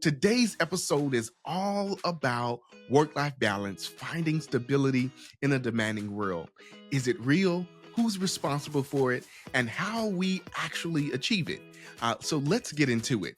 Today's episode is all about work-life balance, finding stability in a demanding world. Is it real? Who's responsible for it? And how we actually achieve it? So let's get into it.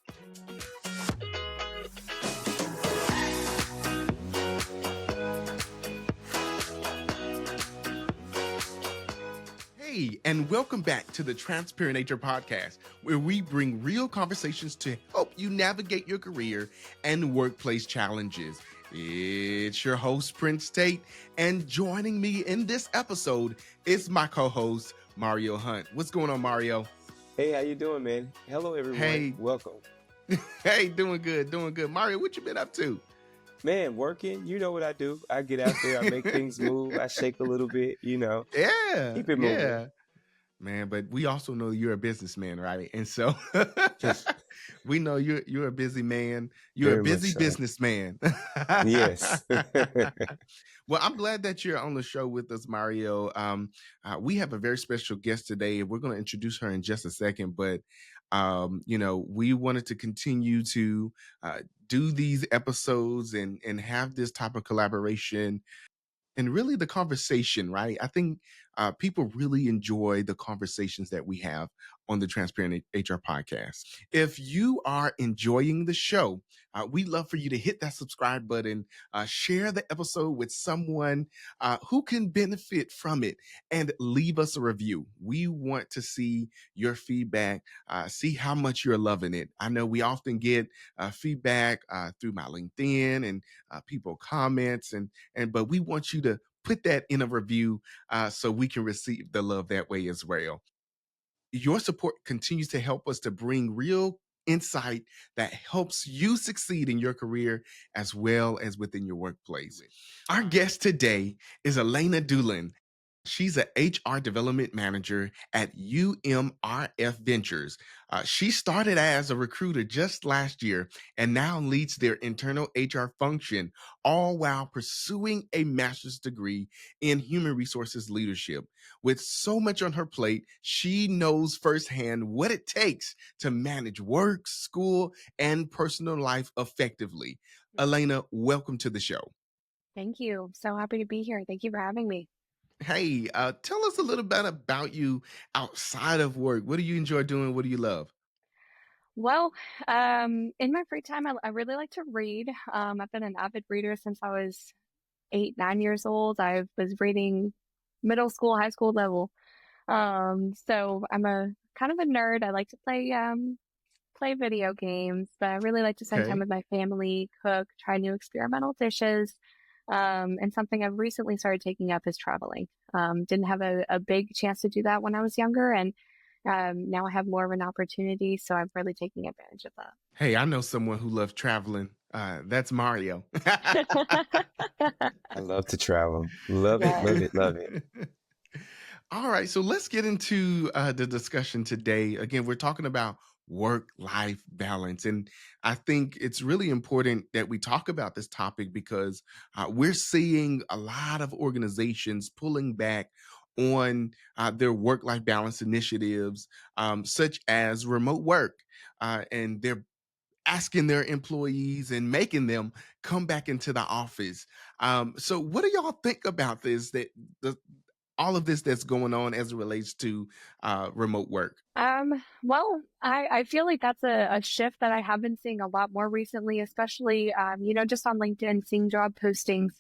Hey, and welcome back to the Transparent HR podcast, where we bring real conversations to help you navigate your career and workplace challenges. It's your host, Prince Tate, and joining me in this episode is my co-host, Mario Hunt. What's going on, Mario? Hey, how you doing, man? Hello, everyone. Hey. Welcome. Hey, doing good. Mario, what you been up to? Man, working. You know what I do. I get out there, I make things move, I shake a little bit, Yeah. keep it moving. Yeah. Man, but we also know you're a businessman, right? And so we know you're a busy man. You're Very a busy much so. businessman. Yes. Well, I'm glad that you're on the show with us, Mario. We have a very special guest today, and we're going to introduce her in just a second. But we wanted to continue to do these episodes and have this type of collaboration and really the conversation, right? I think people really enjoy the conversations that we have on the Transparent HR podcast. If you are enjoying the show, we'd love for you to hit that subscribe button, share the episode with someone who can benefit from it, and leave us a review. We want to see your feedback, see how much you're loving it. I know we often get feedback through my LinkedIn and people comments, but we want you to put that in a review so we can receive the love that way as well. Your support continues to help us to bring real insight that helps you succeed in your career as well as within your workplace. Our guest today is Elena Doolan. She's an HR development manager at UMRF Ventures. She started as a recruiter just last year and now leads their internal HR function, all while pursuing a master's degree in human resources leadership. With so much on her plate, she knows firsthand what it takes to manage work, school, and personal life effectively. Elena, welcome to the show. Thank you. So happy to be here. Thank you for having me. Hey, tell us a little bit about you outside of work. What do you enjoy doing? What do you love? Well, in my free time, I really like to read. I've been an avid reader since I was 9 years old. I was reading middle school, high school level. So I'm a kind of a nerd. I like to play video games, but I really like to spend time with my family, cook, try new experimental dishes. And something I've recently started taking up is traveling. Didn't have a big chance to do that when I was younger, and now I have more of an opportunity, so I'm really taking advantage of that. Hey, I know someone who loves traveling. That's Mario. I love to travel. Love it. All right, so let's get into the discussion today. Again, we're talking about work-life balance. And I think it's really important that we talk about this topic because we're seeing a lot of organizations pulling back on their work-life balance initiatives, such as remote work. And they're asking their employees and making them come back into the office. So what do y'all think about this, all of this that's going on as it relates to remote work? Well, I feel like that's a shift that I have been seeing a lot more recently, especially, just on LinkedIn, seeing job postings.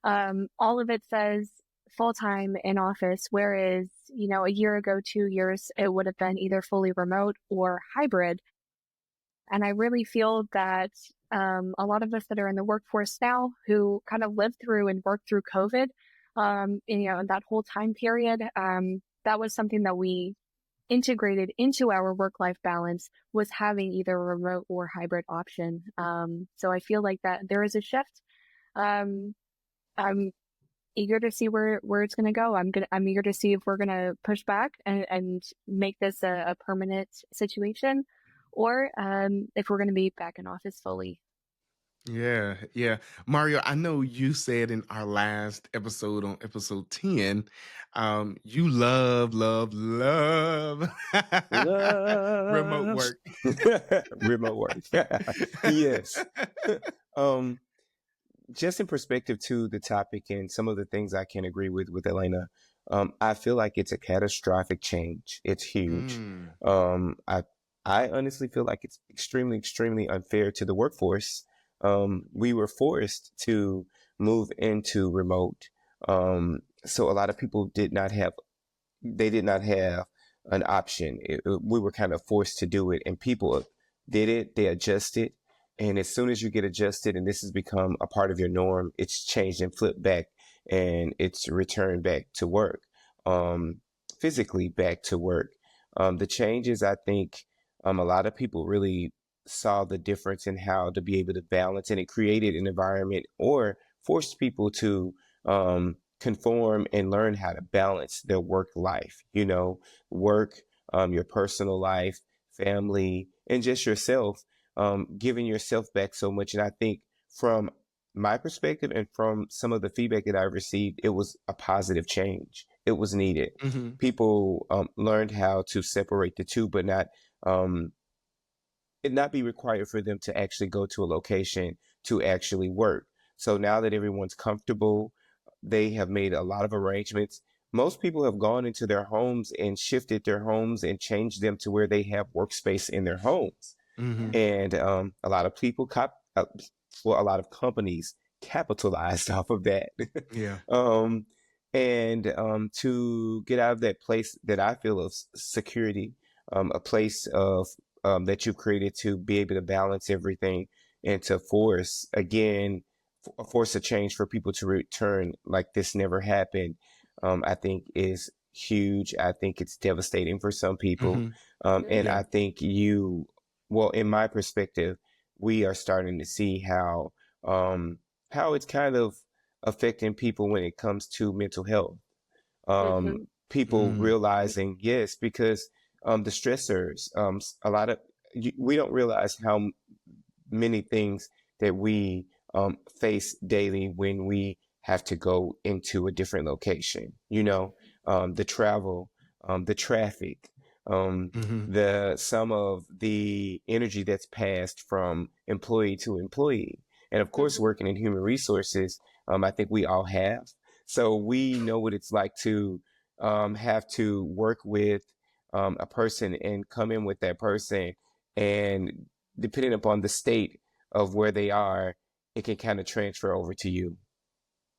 All of it says full-time in office, whereas, a year ago, 2 years, it would have been either fully remote or hybrid. And I really feel that a lot of us that are in the workforce now who kind of lived through and worked through COVID, that whole time period, that was something that we integrated into our work-life balance, was having either a remote or hybrid option. So I feel like that there is a shift. I'm eager to see where it's going to go. I'm eager to see if we're going to push back and make this a permanent situation, or if we're going to be back in office fully. Yeah, yeah. Mario, I know you said in our last episode on episode 10, you love remote Love. work. Remote work. Yes. um, just in perspective to the topic and some of the things I can agree with Elena, I feel like it's a catastrophic change. It's huge. Mm, I honestly feel like it's extremely unfair to the workforce. We were forced to move into remote. So a lot of people did not have an option. We were kind of forced to do it, and people did it. They adjusted, and as soon as you get adjusted, and this has become a part of your norm, it's changed and flipped back, and it's returned back to work, um, physically back to work. The changes, I think, a lot of people really saw the difference in how to be able to balance, and it created an environment or forced people to conform and learn how to balance their work life, work, your personal life, family, and just yourself, giving yourself back so much. And I think from my perspective and from some of the feedback that I received, it was a positive change. It was needed. mhm, People learned how to separate the two, but um, it not be required for them to actually go to a location to actually work. So now that everyone's comfortable, they have made a lot of arrangements. Most people have gone into their homes and shifted their homes and changed them to where they have workspace in their homes. mhm. And a lot of people, well, a lot of companies capitalized off of that. Yeah. um, and to get out of that place that I feel of security, a place of that you've created to be able to balance everything and to force again, force a change for people to return like this never happened. I think is huge. I think it's devastating for some people. Mhm. And Mhm. Yeah. I think well, in my perspective, we are starting to see how it's kind of affecting people when it comes to mental health. Mhm. People Mm, realizing, yes, because the stressors, a lot of we don't realize how many things that we face daily when we have to go into a different location. The travel, the traffic, um, mhm. the some of the energy that's passed from employee to employee, and of course, Mhm. working in human resources. I think we all have. So we know what it's like to have to work with a person and come in with that person and depending upon the state of where they are, it can kind of transfer over to you.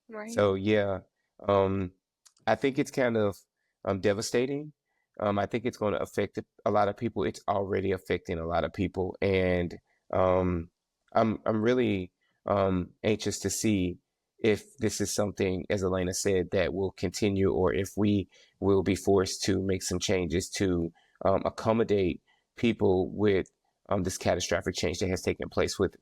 Right. So yeah, um, I think it's kind of devastating. I think it's going to affect a lot of people. It's already affecting a lot of people, and um, I'm really anxious to see if this is something, as Elena said, that will continue, or if we will be forced to make some changes to accommodate people with this catastrophic change that has taken place with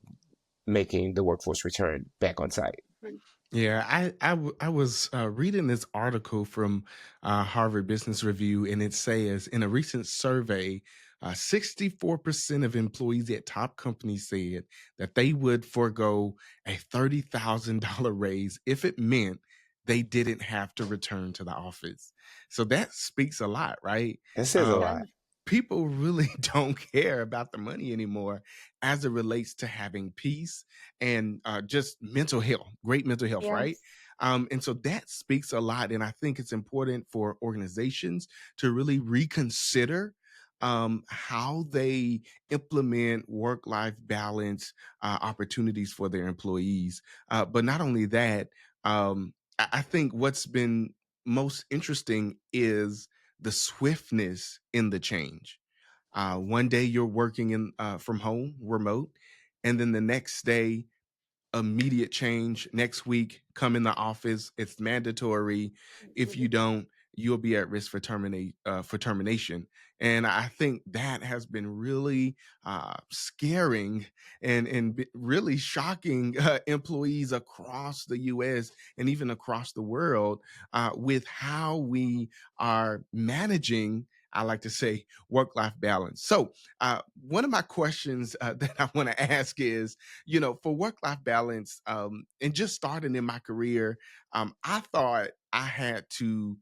making the workforce return back on site. Mhm. Yeah, I was reading this article from Harvard Business Review, and it says in a recent survey, 64% of employees at top companies said that they would forego a $30,000 raise if it meant they didn't have to return to the office. So that speaks a lot, right? That says a It Um, does. lot. People really don't care about the money anymore as it relates to having peace and just mental health, great mental health, right? Yes. And so that speaks a lot. And I think it's important for organizations to really reconsider how they implement work life balance opportunities for their employees. But not only that, I think what's been most interesting is the swiftness in the change. One day you're working in from home, remote, and then the next day immediate change. Next week, come in the office. It's mandatory. If you Mhm. don't, you'll be at risk for termination. And I think that has been really scaring and really shocking employees across the U.S. and even across the world with how we are managing I like to say work-life balance. So, one of my questions that I want to ask is, for work-life balance, and just starting in my career, I thought I had to.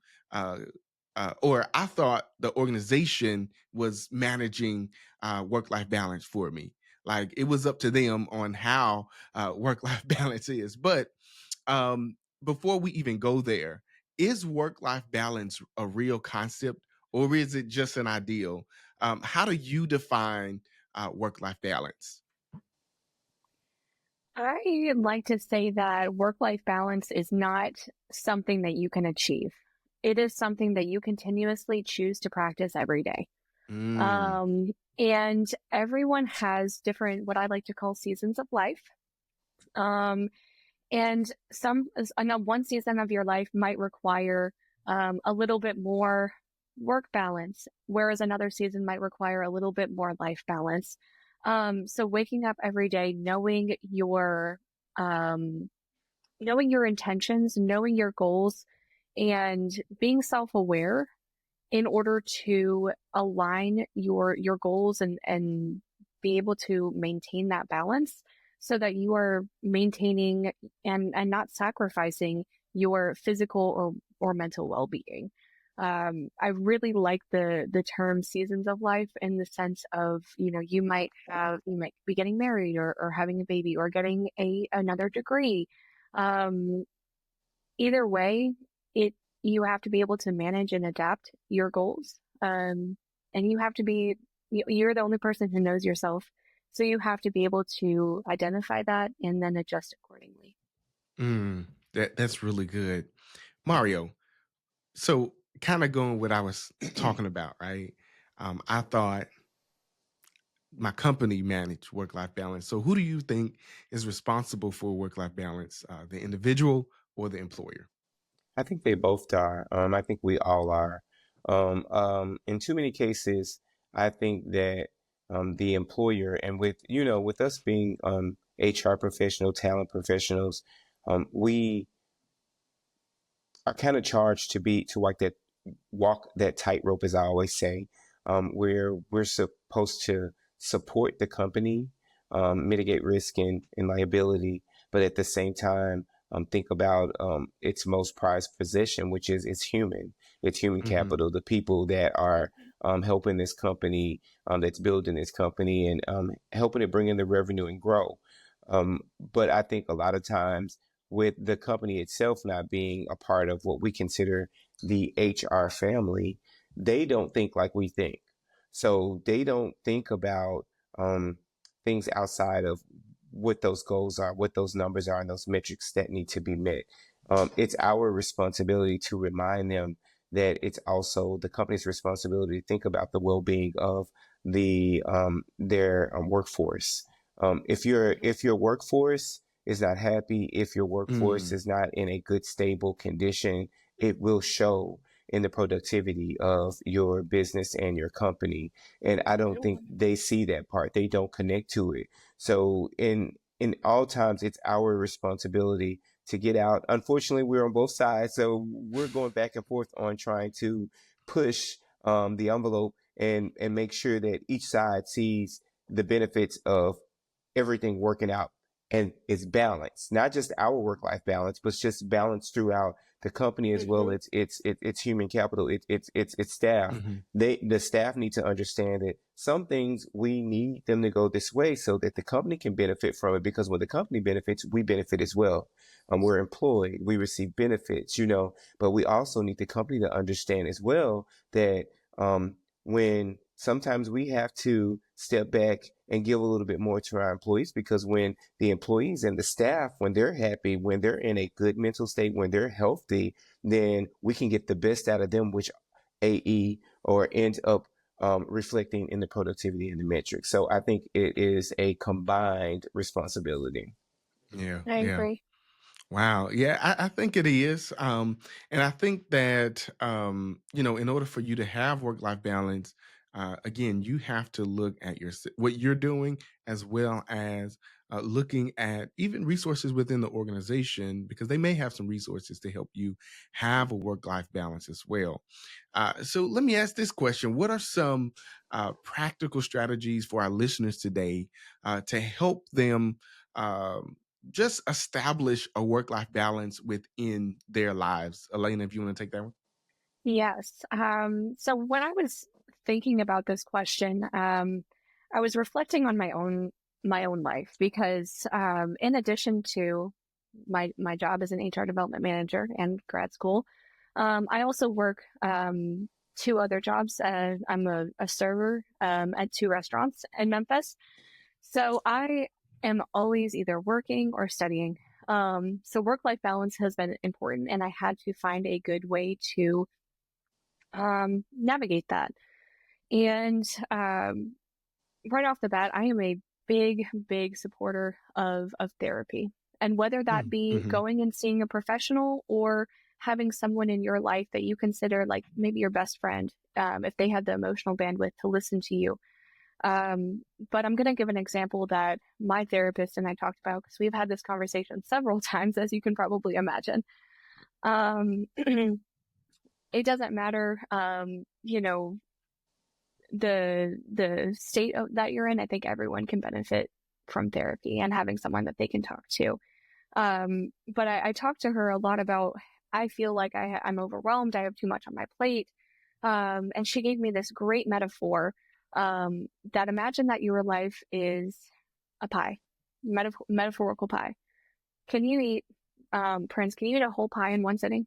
Or I thought the organization was managing work-life balance for me. Like it was up to them on how work-life balance is. But before we even go there, is work-life balance a real concept or is it just an ideal? How do you define work-life balance? I like to say that work-life balance is not something that you can achieve. It is something that you continuously choose to practice every day. Mm, Um, and everyone has different, what I like to call seasons of life. Um, and I know one season of your life might require a little bit more work balance, whereas another season might require a little bit more life balance. So waking up every day, um, knowing your intentions, knowing your goals, and being self-aware in order to align your goals and be able to maintain that balance so that you are maintaining and not sacrificing your physical or mental well-being. I really like the term seasons of life in the sense of, you might be getting married or having a baby or getting another degree. Um, Either way, it you have to be able to manage and adapt your goals. And you're the only person who knows yourself. So you have to be able to identify that and then adjust accordingly. that's really good. Mario, so kind of going what I was talking about, right? I thought my company managed work-life balance. So who do you think is responsible for work-life balance, the individual or the employer? I think they both are. I think we all are. In too many cases, I think that the employer and with us being HR professional, talent professionals, we are kind of charged to walk that tightrope, as I always say, where we're supposed to support the company, mitigate risk and liability, but at the same time, think about its most prized possession, which is it's human Mhm. capital, the people that are helping this company, that's building this company and helping it bring in the revenue and grow. But I think a lot of times with the company itself not being a part of what we consider the HR family, they don't think like we think. So they don't think about um, things outside of what those goals are, what those numbers are, and those metrics that need to be met. It's our responsibility to remind them that it's also the company's responsibility to think about the well-being of their workforce. If your workforce is not happy, if your workforce Mm. is not in a good, stable condition, it will show in the productivity of your business and your company. And I don't think they see that part. They don't connect to it. So in all times, it's our responsibility to get out. Unfortunately, we're on both sides, so we're going back and forth on trying to push the envelope and make sure that each side sees the benefits of everything working out and it's balanced, not just our work life balance, but just balance throughout the company as well. It's human capital. It's staff. Mhm. The staff need to understand that some things we need them to go this way so that the company can benefit from it. Because when the company benefits, we benefit as well. We're employed, we receive benefits, but we also need the company to understand as well that when sometimes we have to step back and give a little bit more to our employees, because when the employees and the staff, when they're happy, when they're in a good mental state, when they're healthy, then we can get the best out of them, which AE or ends up reflecting in the productivity and the metrics. So I think it is a combined responsibility. Yeah, I yeah. agree. Wow. Yeah, I think it is. And I think that, in order for you to have work life balance, again, you have to look at what you're doing as well as looking at even resources within the organization, because they may have some resources to help you have a work-life balance as well. So let me ask this question. What are some practical strategies for our listeners today to help them just establish a work-life balance within their lives? Elena, if you want to take that one. Yes. So when I was thinking about this question, I was reflecting on my own life because in addition to my job as an HR development manager and grad school, I also work two other jobs. I'm a server at two restaurants in Memphis. So I am always either working or studying. So work-life balance has been important, and I had to find a good way to navigate that. And right off the bat, I am a big supporter of therapy. And whether that be Mm-hmm. going and seeing a professional or having someone in your life that you consider like maybe your best friend, if they have the emotional bandwidth to listen to you. But I'm going to give an example that my therapist and I talked about because we've had this conversation several times, as you can probably imagine. It doesn't matter, the state that you're in. I think everyone can benefit from therapy and having someone that they can talk to. But I talked to her a lot about, I feel like I'm overwhelmed. I have too much on my plate. And she gave me this great metaphor, that imagine that your life is a pie, metaphorical pie. Can you eat, Prince, can you eat a whole pie in one sitting?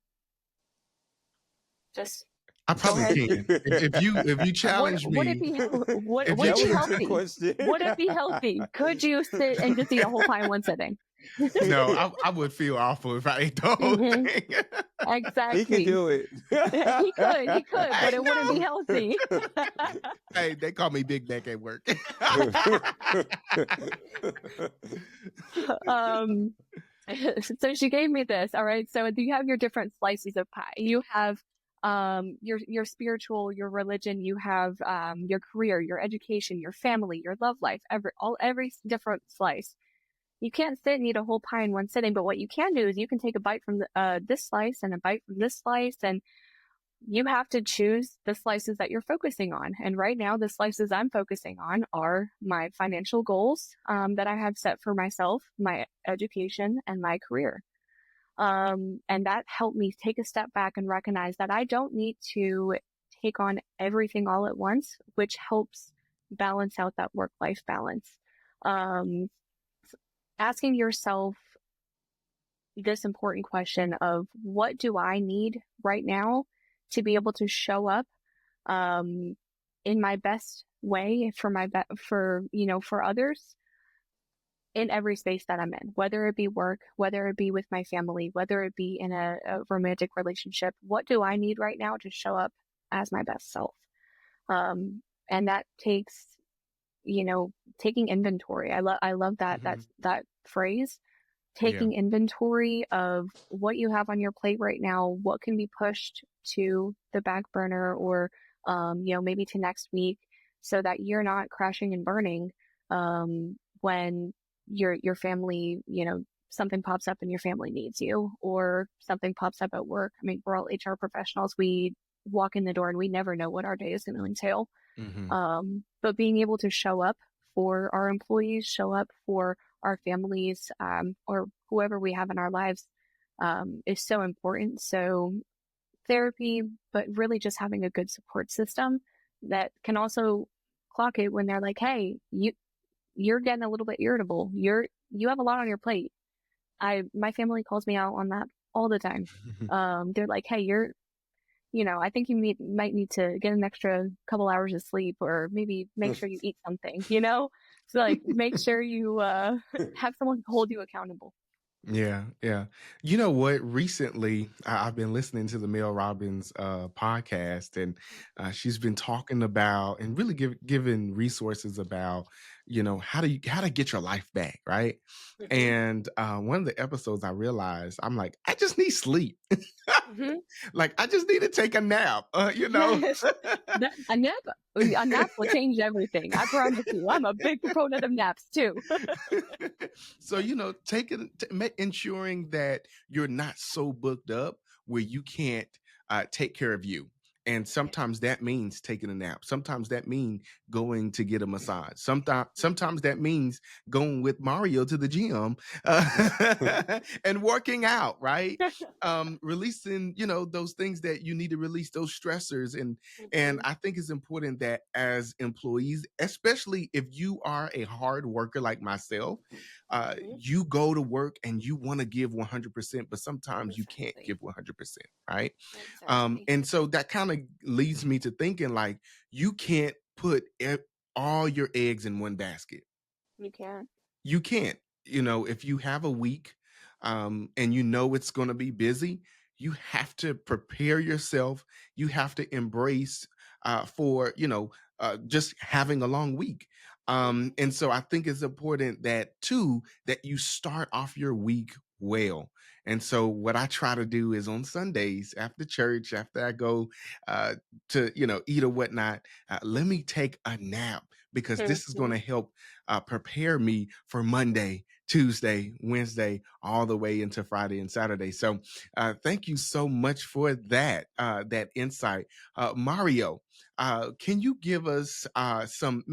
Just I go probably ahead. can. If you challenge Would it me, be would if would you it be That was a ch- good healthy? question. Would it be healthy? Could you sit and just eat a whole pie in one sitting? no, I would feel awful if I ate the whole Hmm. thing. He can Exactly. do it. He could, but I it wouldn't be know. healthy. Hey, they call me Big Mac at work. um, so she gave me this. All right. So you have your different slices of pie. You have your spiritual, your religion. You have your career, your education, your family, your love life. Every different slice. You can't sit and eat a whole pie in one sitting, but what you can do is you can take a bite from this slice and a bite from this slice, and you have to choose the slices that you're focusing on. And right now, the slices I'm focusing on are my financial goals that I have set for myself, my education, and my career. And that helped me take a step back and recognize that I don't need to take on everything all at once, which helps balance out that work-life balance. Um, Asking yourself this important question of what do I need right now to be able to show up um, in my best way for others in every space that I'm in, whether it be work, whether it be with my family, whether it be in a romantic relationship. What do I need right now to show up as my best self? And that takes, taking inventory. I love that Mhm. that phrase, Yeah. taking inventory of what you have on your plate right now, what can be pushed to the back burner or, maybe to next week so that you're not crashing and burning, when your family, something pops up and your family needs you or something pops up at work. I mean, we're all HR professionals. We walk in the door and we never know what our day is going to entail. Hmm. But being able to show up for our employees, show up for our families, or whoever we have in our lives, is so important. So therapy, but really just having a good support system that can also clock it when they're like, "Hey, you're getting a little bit irritable. You have a lot on your plate." My family calls me out on that all the time. They're like, "Hey, I think you might need to get an extra couple hours of sleep or maybe make sure you eat something, So like make sure you have someone hold you accountable." Yeah, yeah. You know what? Recently, I've been listening to the Mel Robbins podcast, and she's been talking about and really giving resources about, how to get your life back, right? Hmm. And one of the episodes I realized, I'm like, I just need sleep. Hmm. Like, I just need to take a nap, Yes. A nap will change everything. I promise you. I'm a big proponent of naps too. So, ensuring that you're not so booked up where you can't take care of you. And sometimes that means taking a nap. Sometimes that means going to get a massage. Sometimes that means going with Mario to the gym and working out, right? Releasing, those things that you need to release, those stressors. And Hmm. I think it's important that as employees, especially if you are a hard worker like myself, Hmm. you go to work and you want to give 100%, but sometimes you can't Exactly. give 100%, right? Exactly. And so that kind of leads me to thinking like you can't put all your eggs in one basket. You can. You can't. If you have a week and it's going to be busy, you have to prepare yourself. You have to embrace for just having a long week. Hmm. And so I think it's important that too that you start off your week well. And so what I try to do is on Sundays after church, after I go to eat or whatnot, let me take a nap because this is going Hmm. to help prepare me for Monday, Tuesday, Wednesday, all the way into Friday and Saturday. So thank you so much for that insight. Mario, can you give us some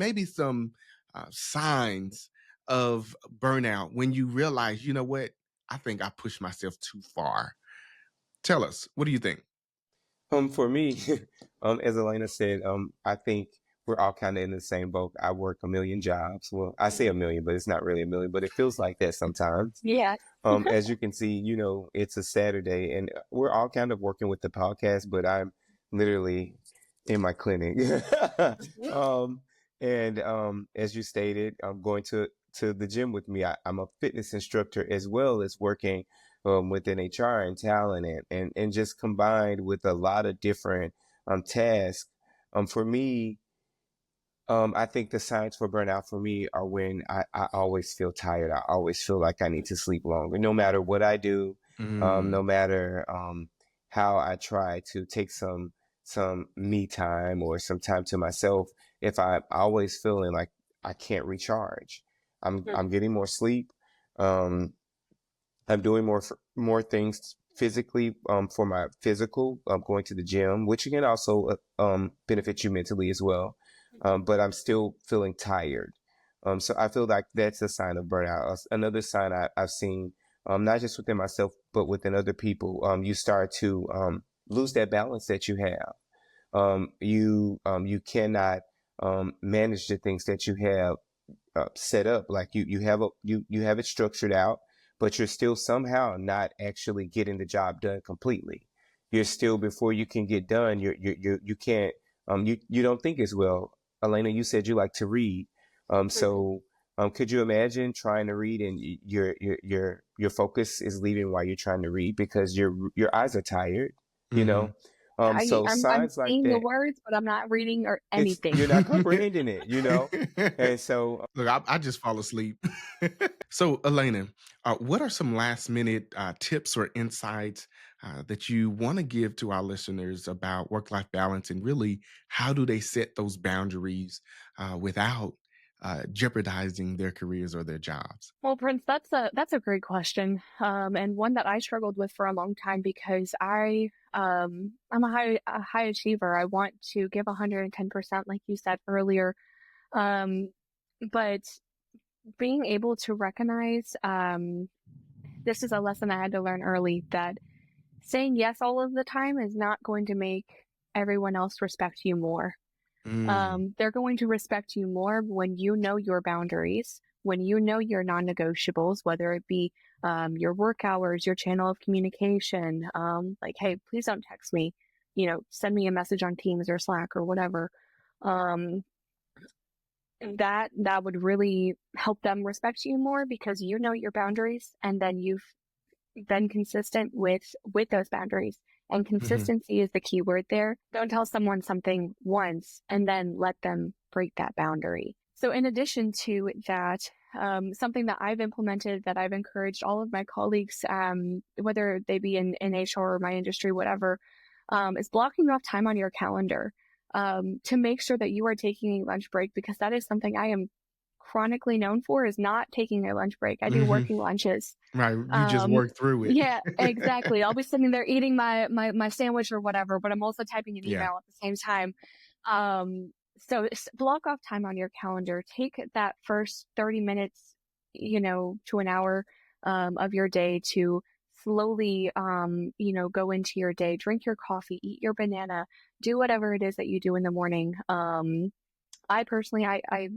signs of burnout when you realize, you know what? I think I pushed myself too far. Tell us, what do you think? For me, as Elena said, I think we're all kind of in the same boat. I work a million jobs. Well, I say a Hmm. million, but it's not really a million, but it feels like that sometimes. Yeah. As you can see, it's a Saturday and we're all kind of working with the podcast, but I'm literally in my clinic. Hmm. um, and as you stated, I'm going to the gym with me. I'm a fitness instructor as well as working within HR and talent and just combined with a lot of different tasks. For me, I think the signs for burnout for me are when I always feel tired. I always feel like I need to sleep longer, no matter what I do, no Mm, matter how I try to take some me time or some time to myself. If I'm always feeling like I can't recharge, I'm getting more sleep. Um, I'm doing more things physically for my physical. Going to the gym, which can also benefit you mentally as well. But I'm still feeling tired. So I feel like that's a sign of burnout. Another sign I've seen, not just within myself, but within other people, you start to lose that balance that you have. You cannot manage the things that you have set up. Like you have it structured out, but you're still somehow not actually getting the job done completely. You're still before you can get done. You can't you don't think as well. Elena, you said you like to read. Hmm. So could you imagine trying to read and your focus is leaving while you're trying to read because your eyes are tired, you hmm know? So I'm signs like seeing the that, words, but I'm not reading or it's anything. you're not comprehending it. And so Look, I just fall asleep. So, Elena, what are some last minute tips or insights that you want to give to our listeners about work life balance and really how do they set those boundaries without jeopardizing their careers or their jobs? Well, Prince, that's a great question, and one that I struggled with for a long time because I'm a high achiever. I want to give 110%, like you said earlier. Um, but being able to recognize, this is a lesson I had to learn early, that saying yes all of the time is not going to make everyone else respect you more. Mm, They're going to respect you more when you know your boundaries, when you know your non-negotiables, whether it be your work hours, your channel of communication, like, hey, please don't text me, send me a message on Teams or Slack or whatever. Um, that would really help them respect you more because you know your boundaries and then you've been consistent with those boundaries. And mhm. consistency is the key word there. Don't tell someone something once and then let them break that boundary. So in addition to that, something that I've implemented that I've encouraged all of my colleagues, whether they be in HR or my industry, whatever, is blocking off time on your calendar to make sure that you are taking a lunch break, because that is something I am chronically known for, is not taking a lunch break. I do Hmm. working lunches. Right. You just Um, work through it. yeah, exactly. I'll be sitting there eating my sandwich or whatever, but I'm also typing an Yeah. email at the same time. So block off time on your calendar. Take that first 30 minutes, to an hour, of your day to slowly, go into your day, drink your coffee, eat your banana, do whatever it is that you do in the morning. I personally, a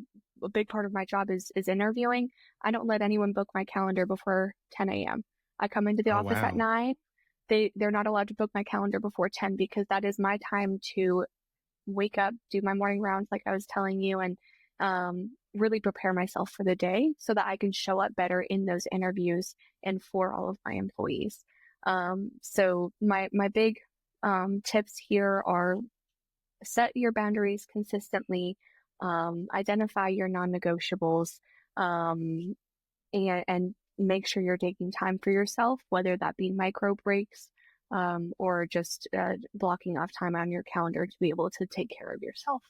big part of my job is interviewing. I don't let anyone book my calendar before 10 a.m. I come into the Oh, office at wow. 9. They're not allowed to book my calendar before 10, because that is my time to wake up, do my morning rounds, like I was telling you, and really prepare myself for the day so that I can show up better in those interviews and for all of my employees. So my big tips here are: set your boundaries consistently, identify your non-negotiables, and make sure you're taking time for yourself, whether that be micro breaks, or just blocking off time on your calendar to be able to take care of yourself.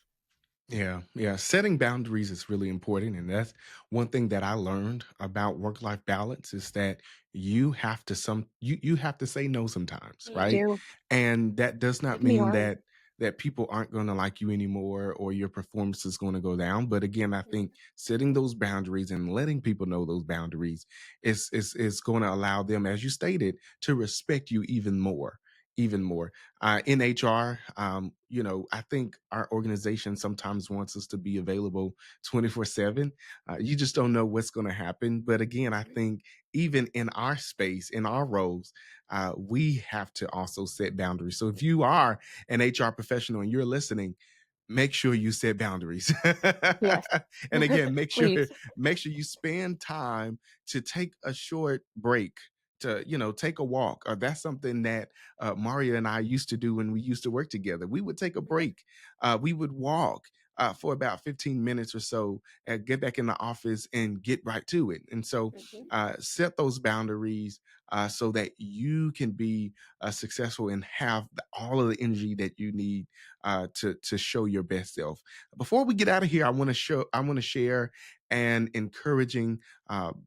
Yeah, yeah. Setting boundaries is really important. And that's one thing that I learned about work-life balance is that you have to say no sometimes, You right? do. And that does It not can be mean hard. that people aren't going to like you anymore or your performance is going to go down. But again, I think setting those boundaries and letting people know those boundaries is going to allow them, as you stated, to respect you even more. Even more in HR, I think our organization sometimes wants us to be available 24/7. You just don't know what's going to happen. But again, I think even in our space, in our roles, we have to also set boundaries. So if you are an HR professional and you're listening, make sure you set boundaries. Yes. And again, Please. make sure you spend time to take a short break, to take a walk. That's something that Mario and I used to do when we used to work together. We would take a break. We would walk for about 15 minutes or so, and get back in the office and get right to it. And so Mhm. set those boundaries so that you can be successful and have all of the energy that you need to show your best self. Before we get out of here, I want to share an encouraging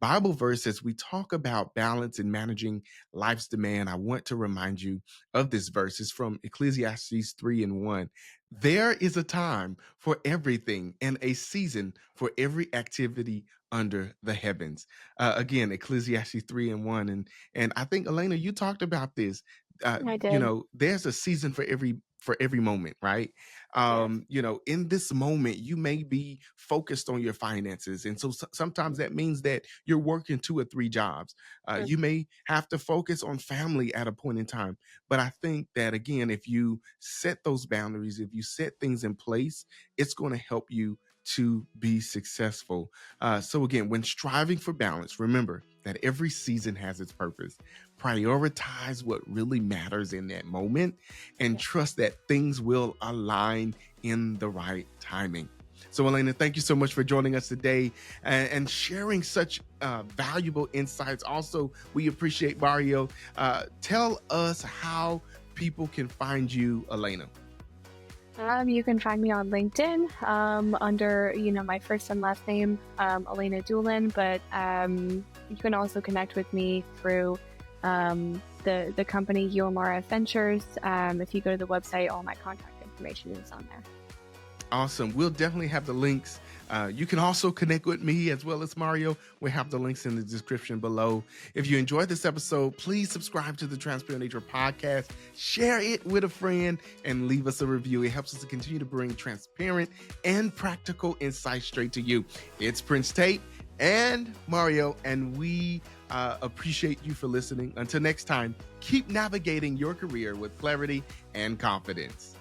Bible verse as we talk about balance and managing life's demand. I want to remind you of this verse. It's from Ecclesiastes 3:1. There is a time for everything and a season for every activity under the heavens. Again, Ecclesiastes 3:1. And I think, Elena, you talked about this. I did. There's a season for every moment, right? Yes. In this moment, you may be focused on your finances. And so sometimes that means that you're working 2 or 3 jobs. Mm. You may have to focus on family at a point in time. But I think that, again, if you set those boundaries, if you set things in place, it's going to help you to be successful. So, again, when striving for balance, remember that every season has its purpose. Prioritize what really matters in that moment and Yes. trust that things will align in the right timing. So, Elena, thank you so much for joining us today and sharing such valuable insights. Also, we appreciate Mario. Tell us how people can find you, Elena. You can find me on LinkedIn, under, my first and last name, Elena Doolan, but you can also connect with me through the company UMRF Ventures. If you go to the website, all my contact information is on there. Awesome. We'll definitely have the links. You can also connect with me as well as Mario. We have the links in the description below. If you enjoyed this episode, please subscribe to the Transparent Nature podcast, share it with a friend, and leave us a review. It helps us to continue to bring transparent and practical insights straight to you. It's Prince Tate and Mario, and we appreciate you for listening. Until next time, keep navigating your career with clarity and confidence.